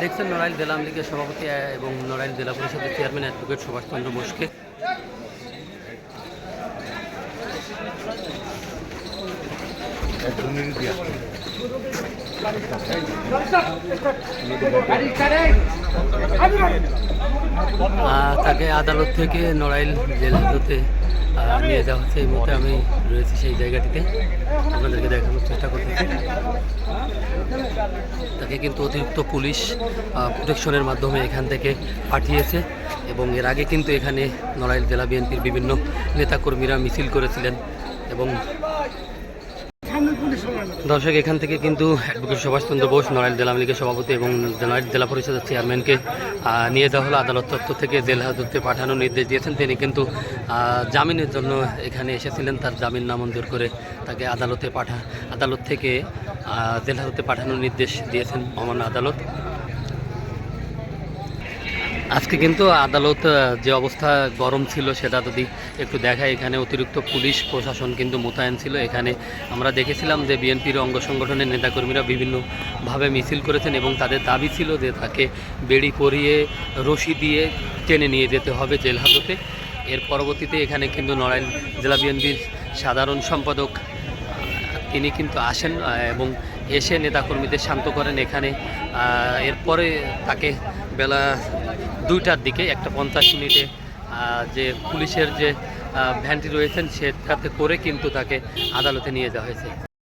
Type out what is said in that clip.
দেখছেন নড়াইল জেলা আওয়ামী লীগের সভাপতি এবং নড়াইল জেলা পরিষদের চেয়ারম্যান অ্যাডভোকেট সুভাষ চন্দ্র বোসকে। তাকে আদালত থেকে নড়াইল জেলা হাজতে নিয়ে যাওয়া হচ্ছে। এই মুহূর্তে আমি রয়েছি সেই জায়গাটিতে, আপনাদেরকে দেখানোর চেষ্টা করতেছি। তাকে কিন্তু অতিরিক্ত পুলিশ প্রোটেকশনের মাধ্যমে এখান থেকে পাঠিয়েছে এবং এর আগে কিন্তু এখানে নড়াইল জেলা বিএনপির বিভিন্ন নেতাকর্মীরা মিছিল করেছিলেন এবং দর্শক এখান থেকে কিন্তু অ্যাডভোকেট সুভাষ চন্দ্র বোস নড়াইল জেলা আওয়ামী লীগের সভাপতি এবং নড়াইল জেলা পরিষদের চেয়ারম্যানকে নিয়ে যাওয়া হলো। আদালত তথ্য থেকে জেল হাজতে পাঠানোর নির্দেশ দিয়েছেন। তিনি কিন্তু জামিনের জন্য এখানে এসেছিলেন, তার জামিন নামঞ্জুর করে তাকে আদালত থেকে জেল হাজতে পাঠানোর নির্দেশ দিয়েছেন মহামান্য আদালত। আজকে কিন্তু আদালত যে অবস্থা গরম ছিল সেটা যদি একটু দেখায়, এখানে অতিরিক্ত পুলিশ প্রশাসন কিন্তু মোতায়েন ছিল। এখানে আমরা দেখেছিলাম যে বিএনপির অঙ্গ সংগঠনের নেতাকর্মীরা বিভিন্নভাবে মিছিল করেছেন এবং তাদের দাবি ছিল যে তাকে বেড়ি পরিয়ে রশি দিয়ে টেনে নিয়ে যেতে হবে জেল হাজতে। এর পরবর্তীতে এখানে কিন্তু নড়াইল জেলা বিএনপির সাধারণ সম্পাদক তিনি কিন্তু আসেন এবং এসে নেতাকর্মীদের শান্ত করেন। এখানে এরপরে তাকে বেলা 2টার দিকে 1:50 যে পুলিশের যে ভ্যানটি রয়েছেন সেটাতে করে কিন্তু তাকে আদালতে নিয়ে যাওয়া হয়েছে।